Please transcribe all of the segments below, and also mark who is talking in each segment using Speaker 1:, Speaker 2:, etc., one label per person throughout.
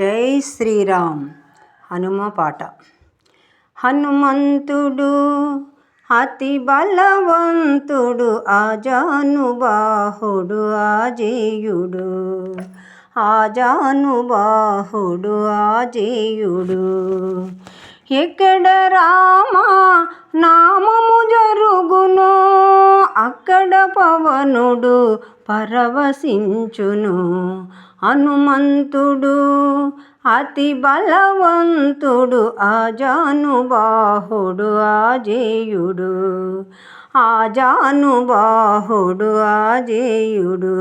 Speaker 1: జై శ్రీరామ్. హనుమ పాట. హనుమంతుడు అతి బలవంతుడు, ఆజానుబాహుడు ఆజేయుడు. ఆజానుబాహుడు ఆజేయుడు. ఎక్కడ రామా నామము జరుగును, అక్కడ పవనుడు పరవశించును. హనుమంతుడు అతి బలవంతుడు, ఆజానుబాహుడు ఆజేయుడు. ఆజానుబాహుడు ఆజేయుడు.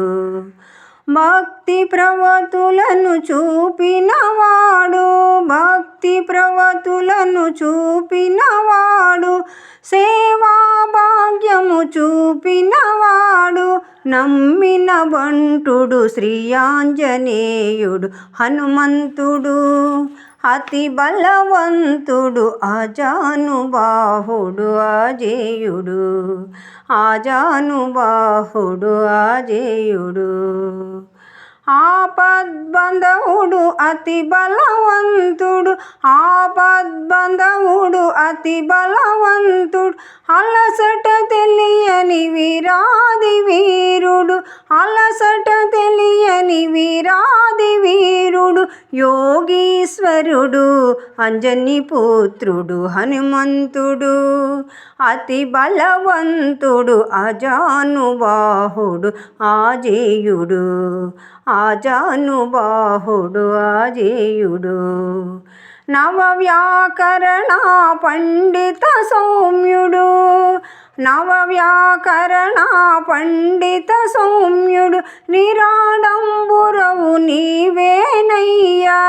Speaker 1: భక్తి ప్రవతులను చూపినవాడు, భక్తి ప్రవతులను చూపినవాడు, సేవా భాగ్యము చూపినవాడు, నమ్మిన బంటుడు శ్రీ ఆంజనేయుడు. హనుమంతుడు అతి బలవంతుడు, ఆజానుబాహుడు ఆజేయుడు. ఆజానుబాహుడు ఆజేయుడు. ఆపద్బంధవుడు అతి బలవంతుడు, ఆపద్బంధవుడు అతి బలవంతుడు, అలసట తెలియని వీరాది వీరుడు, అలసట తెలియని వీరాది వీరుడు, యోగీశ్వరుడు అంజని పుత్రుడు. హనుమంతుడు అతి బలవంతుడు, ఆజానుబాహుడు ఆజేయుడు. ఆజానుబాహుడు ఆజేయుడు. నవవ్యాకరణ పండిత సౌమ్యుడు, నవవ్యాకరణ పండిత సౌమ్యుడు, నిరాడంబురవు నీవేనయ్యా,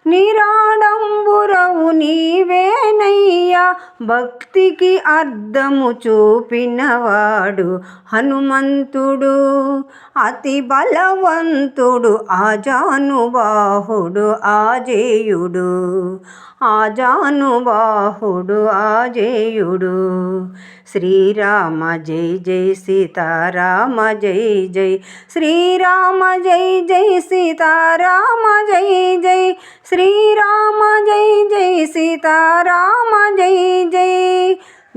Speaker 1: నిరాడంబురవు నీవేనయ్యా, భక్తికి అర్థము చూపినవాడు. హనుమంతుడు అతి బలవంతుడు, ఆజానుబాహుడు ఆజేయుడు. ఆజానుబాహుడు ఆజేయుడు. శ్రీరామ జై జై సీతారామ జై జై, శ్రీరామ జై జై సీతారామ జై జై, శ్రీరామ జై జై సీతారామ జై జై.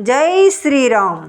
Speaker 1: జై శ్రీరామ్.